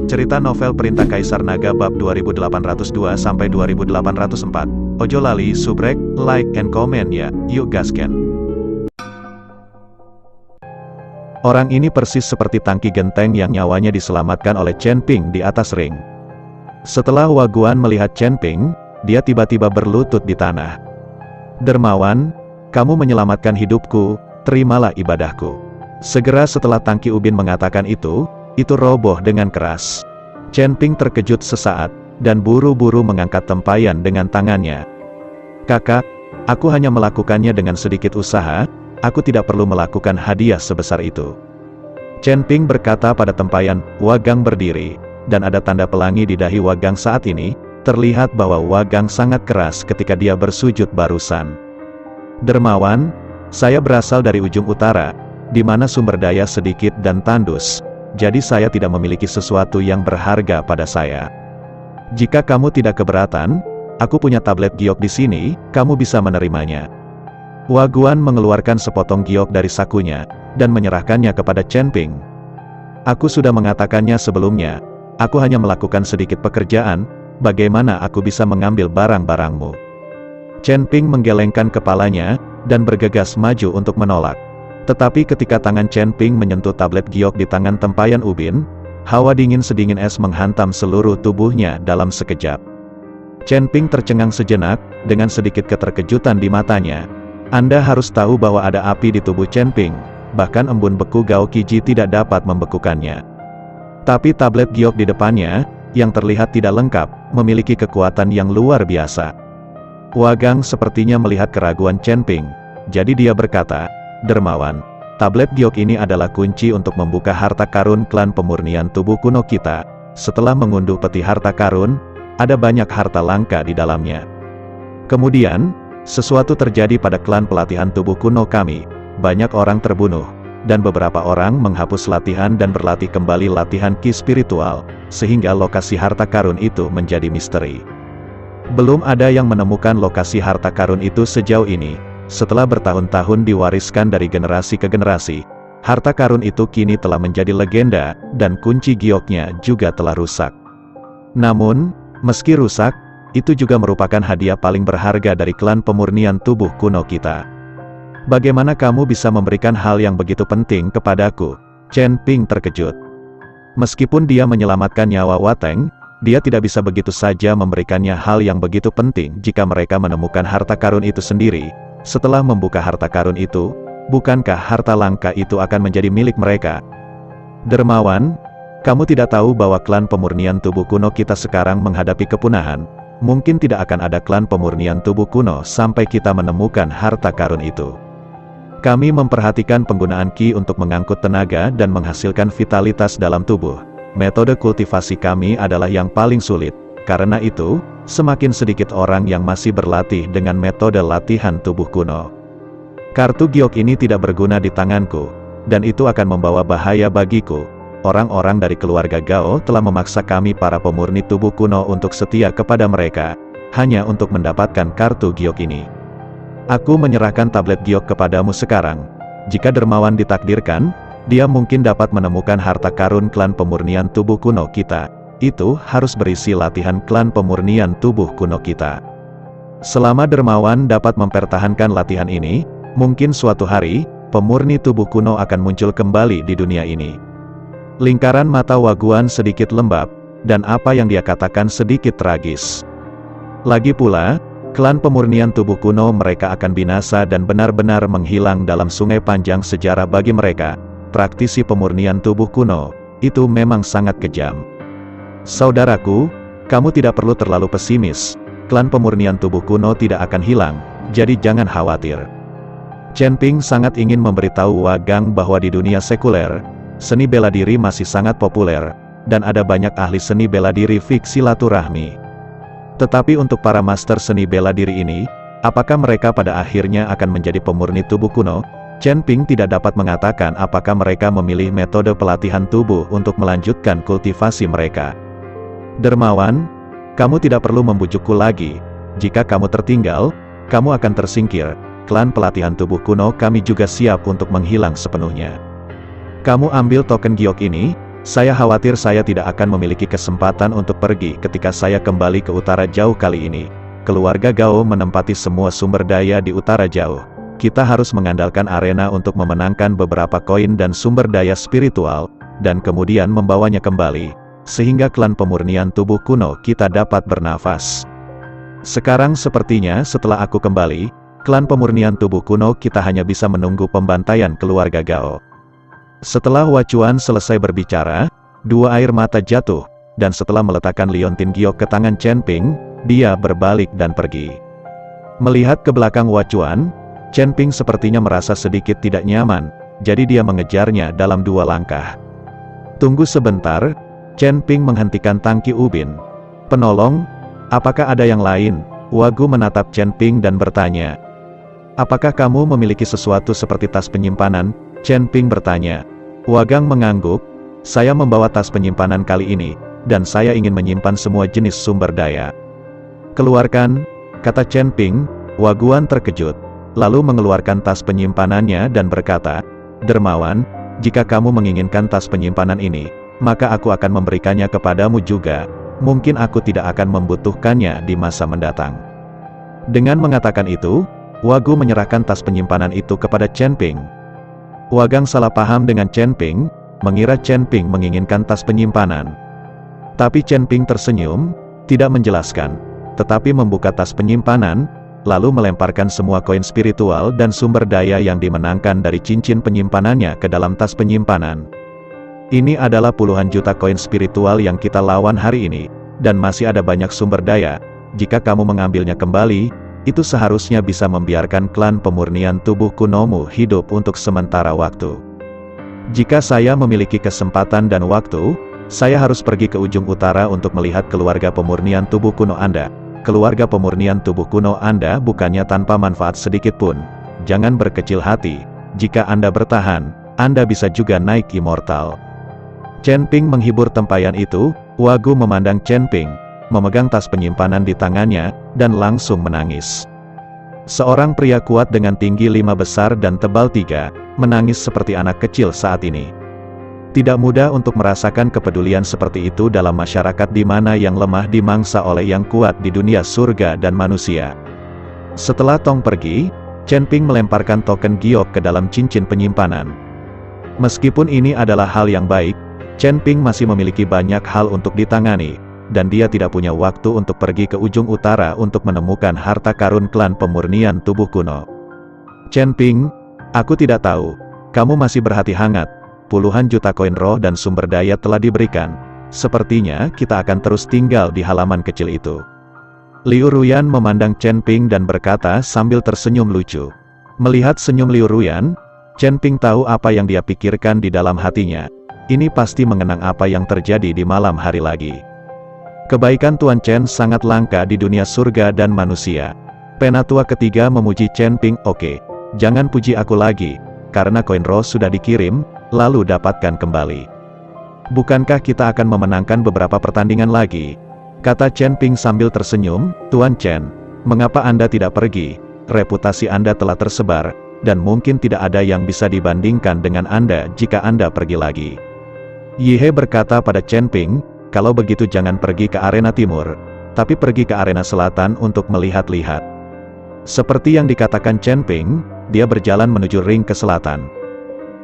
Cerita novel Perintah Kaisar Naga bab 2802-2804. Ojo lali subrek, like, and comment ya, yuk gasken. Orang ini persis seperti tangki genteng yang nyawanya diselamatkan oleh Chen Ping di atas ring. Setelah Hua Guan melihat Chen Ping, dia tiba-tiba berlutut di tanah. Dermawan, kamu menyelamatkan hidupku, terimalah ibadahku. Segera setelah Tangki Ubin mengatakan itu roboh dengan keras. Chen Ping terkejut sesaat, dan buru-buru mengangkat tempayan dengan tangannya. Kakak, aku hanya melakukannya dengan sedikit usaha, aku tidak perlu melakukan hadiah sebesar itu. Chen Ping berkata pada tempayan. Wagang berdiri, dan ada tanda pelangi di dahi Wagang saat ini, terlihat bahwa Wagang sangat keras ketika dia bersujud barusan. Dermawan, saya berasal dari ujung utara, di mana sumber daya sedikit dan tandus. Jadi saya tidak memiliki sesuatu yang berharga pada saya. Jika kamu tidak keberatan, aku punya tablet giok di sini, kamu bisa menerimanya. Hua Guan mengeluarkan sepotong giok dari sakunya, dan menyerahkannya kepada Chen Ping. Aku sudah mengatakannya sebelumnya, aku hanya melakukan sedikit pekerjaan, bagaimana aku bisa mengambil barang-barangmu? Chen Ping menggelengkan kepalanya, dan bergegas maju untuk menolak. Tetapi ketika tangan Chen Ping menyentuh tablet giok di tangan tempayan Ubin, hawa dingin sedingin es menghantam seluruh tubuhnya dalam sekejap. Chen Ping tercengang sejenak, dengan sedikit keterkejutan di matanya. Anda harus tahu bahwa ada api di tubuh Chen Ping, bahkan embun beku Gao Qiji tidak dapat membekukannya. Tapi tablet giok di depannya, yang terlihat tidak lengkap, memiliki kekuatan yang luar biasa. Wagang sepertinya melihat keraguan Chen Ping, jadi dia berkata, Dermawan, tablet giok ini adalah kunci untuk membuka harta karun klan pemurnian tubuh kuno kita. Setelah mengunduh peti harta karun, ada banyak harta langka di dalamnya. Kemudian, sesuatu terjadi pada klan pelatihan tubuh kuno kami. Banyak orang terbunuh, dan beberapa orang menghapus latihan dan berlatih kembali latihan ki spiritual, sehingga lokasi harta karun itu menjadi misteri. Belum ada yang menemukan lokasi harta karun itu sejauh ini. Setelah bertahun-tahun diwariskan dari generasi ke generasi, harta karun itu kini telah menjadi legenda, dan kunci gioknya juga telah rusak. Namun, meski rusak, itu juga merupakan hadiah paling berharga dari klan pemurnian tubuh kuno kita. Bagaimana kamu bisa memberikan hal yang begitu penting kepadaku? Chen Ping terkejut. Meskipun dia menyelamatkan nyawa Wateng, dia tidak bisa begitu saja memberikannya hal yang begitu penting jika mereka menemukan harta karun itu sendiri. Setelah membuka harta karun itu, bukankah harta langka itu akan menjadi milik mereka? Dermawan, kamu tidak tahu bahwa klan pemurnian tubuh kuno kita sekarang menghadapi kepunahan. Mungkin tidak akan ada klan pemurnian tubuh kuno sampai kita menemukan harta karun itu. Kami memperhatikan penggunaan ki untuk mengangkut tenaga dan menghasilkan vitalitas dalam tubuh. Metode kultivasi kami adalah yang paling sulit. Karena itu, semakin sedikit orang yang masih berlatih dengan metode latihan tubuh kuno. Kartu giok ini tidak berguna di tanganku, dan itu akan membawa bahaya bagiku. Orang-orang dari keluarga Gao telah memaksa kami para pemurni tubuh kuno untuk setia kepada mereka, hanya untuk mendapatkan kartu giok ini. Aku menyerahkan tablet giok kepadamu sekarang. Jika Dermawan ditakdirkan, dia mungkin dapat menemukan harta karun klan pemurnian tubuh kuno kita. Itu harus berisi latihan klan pemurnian tubuh kuno kita. Selama Dermawan dapat mempertahankan latihan ini, mungkin suatu hari, pemurni tubuh kuno akan muncul kembali di dunia ini. Lingkaran mata Hua Guan sedikit lembab, dan apa yang dia katakan sedikit tragis. Lagi pula, klan pemurnian tubuh kuno mereka akan binasa dan benar-benar menghilang dalam sungai panjang sejarah bagi mereka. Praktisi pemurnian tubuh kuno, itu memang sangat kejam. Saudaraku, kamu tidak perlu terlalu pesimis. Klan pemurnian tubuh kuno tidak akan hilang, jadi jangan khawatir. Chen Ping sangat ingin memberitahu Wagang bahwa di dunia sekuler, seni bela diri masih sangat populer, dan ada banyak ahli seni bela diri fiksi silaturahmi. Tetapi untuk para master seni bela diri ini, apakah mereka pada akhirnya akan menjadi pemurni tubuh kuno? Chen Ping tidak dapat mengatakan apakah mereka memilih metode pelatihan tubuh untuk melanjutkan kultivasi mereka. Dermawan, kamu tidak perlu membujukku lagi. Jika kamu tertinggal, kamu akan tersingkir. Klan pelatihan tubuh kuno kami juga siap untuk menghilang sepenuhnya. Kamu ambil token giok ini, Saya khawatir saya tidak akan memiliki kesempatan untuk pergi ketika saya kembali ke utara jauh kali ini. Keluarga Gao menempati semua sumber daya di utara jauh. Kita harus mengandalkan arena untuk memenangkan beberapa koin dan sumber daya spiritual, dan kemudian membawanya kembali, sehingga klan pemurnian tubuh kuno kita dapat bernafas. Sekarang sepertinya setelah aku kembali, klan pemurnian tubuh kuno kita hanya bisa menunggu pembantaian keluarga Gao. Setelah Hua Chuan selesai berbicara, dua air mata jatuh, dan setelah meletakkan liontin giok ke tangan Chen Ping, dia berbalik dan pergi. Melihat ke belakang Hua Chuan, Chen Ping sepertinya merasa sedikit tidak nyaman, jadi dia mengejarnya dalam 2 langkah. Tunggu sebentar, Chen Ping menghentikan tangki ubin. Penolong, apakah ada yang lain? Hua Gu menatap Chen Ping dan bertanya. Apakah kamu memiliki sesuatu seperti tas penyimpanan? Chen Ping bertanya. Hua Gang mengangguk, saya membawa tas penyimpanan kali ini, dan saya ingin menyimpan semua jenis sumber daya. Keluarkan, kata Chen Ping. Hua Guan terkejut, lalu mengeluarkan tas penyimpanannya dan berkata, Dermawan, jika kamu menginginkan tas penyimpanan ini, maka aku akan memberikannya kepadamu juga, mungkin aku tidak akan membutuhkannya di masa mendatang. Dengan mengatakan itu, Hua Gu menyerahkan tas penyimpanan itu kepada Chen Ping. Hua Gang salah paham dengan Chen Ping, mengira Chen Ping menginginkan tas penyimpanan. Tapi Chen Ping tersenyum, tidak menjelaskan, tetapi membuka tas penyimpanan, lalu melemparkan semua koin spiritual dan sumber daya yang dimenangkan dari cincin penyimpanannya ke dalam tas penyimpanan. Ini adalah puluhan juta koin spiritual yang kita lawan hari ini, dan masih ada banyak sumber daya. Jika kamu mengambilnya kembali, itu seharusnya bisa membiarkan klan pemurnian tubuh kunomu hidup untuk sementara waktu. Jika saya memiliki kesempatan dan waktu, saya harus pergi ke ujung utara untuk melihat keluarga pemurnian tubuh kuno Anda. Keluarga pemurnian tubuh kuno Anda bukannya tanpa manfaat sedikit pun. Jangan berkecil hati, jika Anda bertahan, Anda bisa juga naik immortal. Chen Ping menghibur tempayan itu. Hua Gu memandang Chen Ping, memegang tas penyimpanan di tangannya, dan langsung menangis. Seorang pria kuat dengan tinggi 5 besar dan tebal 3, menangis seperti anak kecil saat ini. Tidak mudah untuk merasakan kepedulian seperti itu dalam masyarakat di mana yang lemah dimangsa oleh yang kuat di dunia surga dan manusia. Setelah Tong pergi, Chen Ping melemparkan token giok ke dalam cincin penyimpanan. Meskipun ini adalah hal yang baik, Chen Ping masih memiliki banyak hal untuk ditangani, dan dia tidak punya waktu untuk pergi ke ujung utara untuk menemukan harta karun klan pemurnian tubuh kuno. Chen Ping, aku tidak tahu, kamu masih berhati hangat, puluhan juta koin roh dan sumber daya telah diberikan, sepertinya kita akan terus tinggal di halaman kecil itu. Liu Ruyan memandang Chen Ping dan berkata sambil tersenyum lucu. Melihat senyum Liu Ruyan, Chen Ping tahu apa yang dia pikirkan di dalam hatinya. Ini pasti mengenang apa yang terjadi di malam hari lagi. Kebaikan Tuan Chen sangat langka di dunia surga dan manusia. Penatua ketiga memuji Chen Ping. Oke, jangan puji aku lagi, karena koin roh sudah dikirim, lalu dapatkan kembali. Bukankah kita akan memenangkan beberapa pertandingan lagi? Kata Chen Ping sambil tersenyum. Tuan Chen, mengapa Anda tidak pergi? Reputasi Anda telah tersebar, dan mungkin tidak ada yang bisa dibandingkan dengan Anda jika Anda pergi lagi. Yi He berkata pada Chen Ping, kalau begitu jangan pergi ke arena timur, tapi pergi ke arena selatan untuk melihat-lihat. Seperti yang dikatakan Chen Ping, dia berjalan menuju ring ke selatan.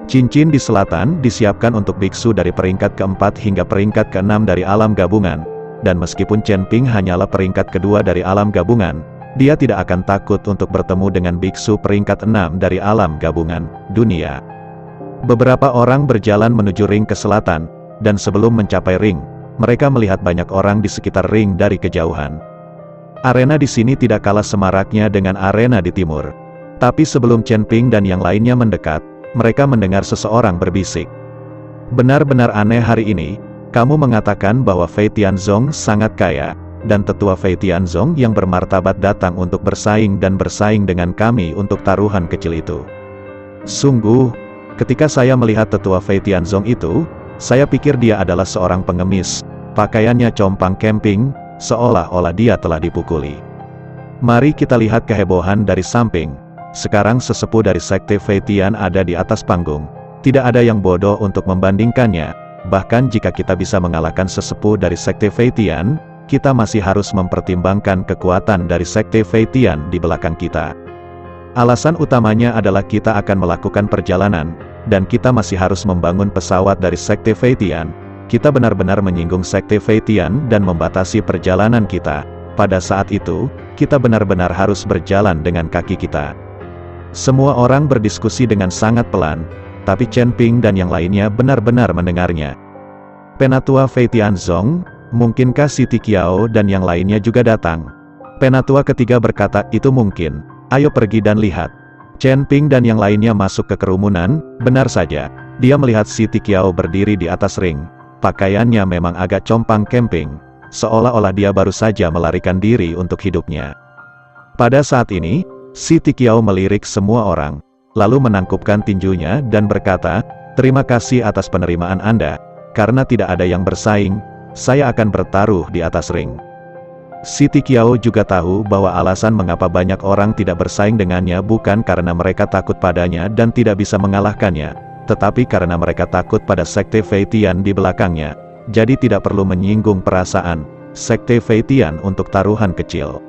Cincin di selatan disiapkan untuk biksu dari peringkat keempat hingga peringkat keenam dari alam gabungan, dan meskipun Chen Ping hanyalah peringkat kedua dari alam gabungan, dia tidak akan takut untuk bertemu dengan biksu peringkat 6 dari alam gabungan dunia. Beberapa orang berjalan menuju ring ke selatan, dan sebelum mencapai ring, mereka melihat banyak orang di sekitar ring dari kejauhan. Arena di sini tidak kalah semaraknya dengan arena di timur. Tapi sebelum Chen Ping dan yang lainnya mendekat, mereka mendengar seseorang berbisik. Benar-benar aneh hari ini, kamu mengatakan bahwa Fei Tianzong sangat kaya, dan tetua Fei Tianzong yang bermartabat datang untuk bersaing dengan kami untuk taruhan kecil itu. Sungguh, ketika saya melihat tetua Fei Tianzong itu, saya pikir dia adalah seorang pengemis, pakaiannya compang camping, seolah-olah dia telah dipukuli. Mari kita lihat kehebohan dari samping. Sekarang sesepuh dari sekte Fei Tian ada di atas panggung. Tidak ada yang bodoh untuk membandingkannya, Bahkan jika kita bisa mengalahkan sesepuh dari Sekte Fei Tian, kita masih harus mempertimbangkan kekuatan dari Sekte Fei Tian di belakang kita. Alasan utamanya adalah kita akan melakukan perjalanan, dan kita masih harus membangun pesawat dari Sekte Fei Tian. Kita benar-benar menyinggung Sekte Fei Tian dan membatasi perjalanan kita. Pada saat itu, kita benar-benar harus berjalan dengan kaki kita. Semua orang berdiskusi dengan sangat pelan, tapi Chen Ping dan yang lainnya benar-benar mendengarnya. Penatua Fei Tianzong, mungkinkah Siti Qiao dan yang lainnya juga datang? Penatua ketiga berkata, itu mungkin. Ayo pergi dan lihat. Chen Ping dan yang lainnya masuk ke kerumunan. Benar saja, dia melihat Siti Qiao berdiri di atas ring. Pakaiannya memang agak compang camping, seolah-olah dia baru saja melarikan diri untuk hidupnya. Pada saat ini, Siti Qiao melirik semua orang, lalu menangkupkan tinjunya dan berkata, terima kasih atas penerimaan Anda, karena tidak ada yang bersaing, saya akan bertaruh di atas ring. Siti Qiao juga tahu bahwa alasan mengapa banyak orang tidak bersaing dengannya bukan karena mereka takut padanya dan tidak bisa mengalahkannya, tetapi karena mereka takut pada Sekte Fei Tian di belakangnya, jadi tidak perlu menyinggung perasaan Sekte Fei Tian untuk taruhan kecil.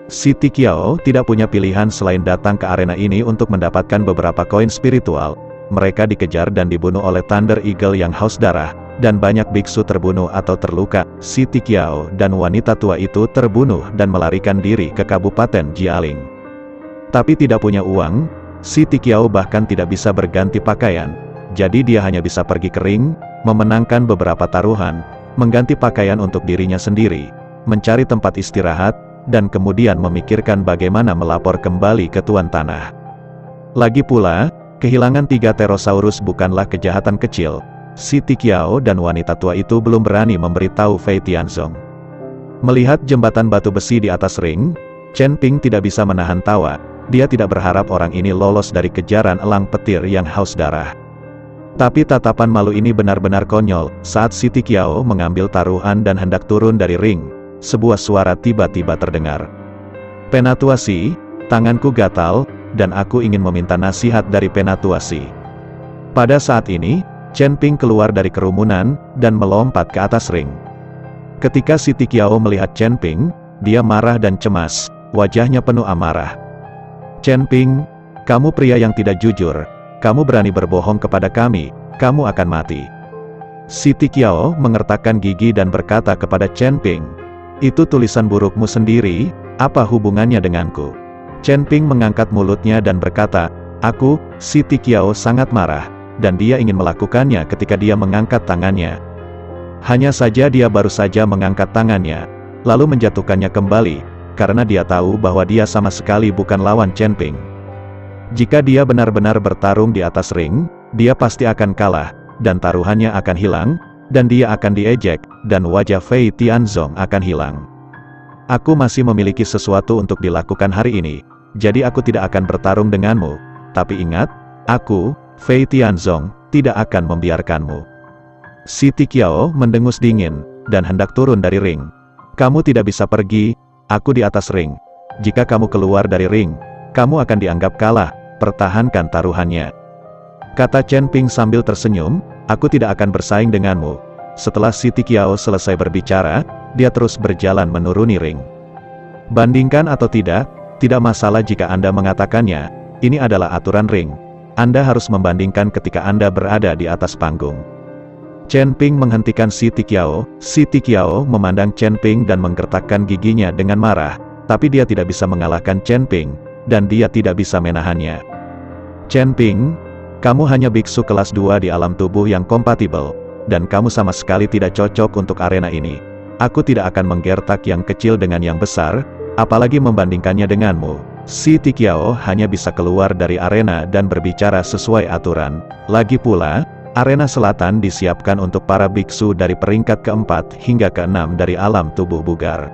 Siti Qiao tidak punya pilihan selain datang ke arena ini untuk mendapatkan beberapa koin spiritual. Mereka dikejar dan dibunuh oleh Thunder Eagle yang haus darah, dan banyak biksu terbunuh atau terluka. Siti Qiao dan wanita tua itu terbunuh dan melarikan diri ke Kabupaten Jialing. Tapi tidak punya uang, Siti Qiao bahkan tidak bisa berganti pakaian, jadi dia hanya bisa pergi ke ring, memenangkan beberapa taruhan, mengganti pakaian untuk dirinya sendiri, mencari tempat istirahat, dan kemudian memikirkan bagaimana melapor kembali ke Tuan Tanah. Lagi pula, kehilangan 3 Pterosaurus bukanlah kejahatan kecil. Siti Qiao dan wanita tua itu belum berani memberitahu Fei Tianzong. Melihat jembatan batu besi di atas ring, Chen Ping tidak bisa menahan tawa. Dia tidak berharap orang ini lolos dari kejaran elang petir yang haus darah. Tapi tatapan malu ini benar-benar konyol. Saat Siti Qiao mengambil taruhan dan hendak turun dari ring, sebuah suara tiba-tiba terdengar. Penatua Si, tanganku gatal, dan aku ingin meminta nasihat dari Penatua Si. Pada saat ini, Chen Ping keluar dari kerumunan, dan melompat ke atas ring. Ketika Siti Qiao melihat Chen Ping, dia marah dan cemas, wajahnya penuh amarah. Chen Ping, kamu pria yang tidak jujur, kamu berani berbohong kepada kami, kamu akan mati. Siti Qiao mengertakkan gigi dan berkata kepada Chen Ping, itu tulisan burukmu sendiri, apa hubungannya denganku? Chen Ping mengangkat mulutnya dan berkata, aku, Siti Qiao sangat marah, dan dia ingin melakukannya ketika dia mengangkat tangannya. Hanya saja dia baru saja mengangkat tangannya, lalu menjatuhkannya kembali, karena dia tahu bahwa dia sama sekali bukan lawan Chen Ping. Jika dia benar-benar bertarung di atas ring, dia pasti akan kalah, dan taruhannya akan hilang, dan dia akan diejek, dan wajah Fei Tianzong akan hilang. Aku masih memiliki sesuatu untuk dilakukan hari ini, jadi aku tidak akan bertarung denganmu. Tapi ingat, aku, Fei Tianzong, tidak akan membiarkanmu. Siti Qiao mendengus dingin, dan hendak turun dari ring. Kamu tidak bisa pergi, aku di atas ring. Jika kamu keluar dari ring, kamu akan dianggap kalah, pertahankan taruhannya. Kata Chen Ping sambil tersenyum, aku tidak akan bersaing denganmu. Setelah Siti Qiao selesai berbicara, dia terus berjalan menuruni ring. Bandingkan atau tidak masalah jika Anda mengatakannya, ini adalah aturan ring. Anda harus membandingkan ketika Anda berada di atas panggung. Chen Ping menghentikan Siti Qiao. Siti Qiao memandang Chen Ping dan menggertakkan giginya dengan marah, tapi dia tidak bisa mengalahkan Chen Ping, dan dia tidak bisa menahannya. Chen Ping, kamu hanya biksu kelas 2 di alam tubuh yang kompatibel, dan kamu sama sekali tidak cocok untuk arena ini. Aku tidak akan menggertak yang kecil dengan yang besar, apalagi membandingkannya denganmu. Siti Qiao hanya bisa keluar dari arena dan berbicara sesuai aturan. Lagi pula, arena selatan disiapkan untuk para biksu dari peringkat ke-4 hingga ke-6 dari alam tubuh bugar.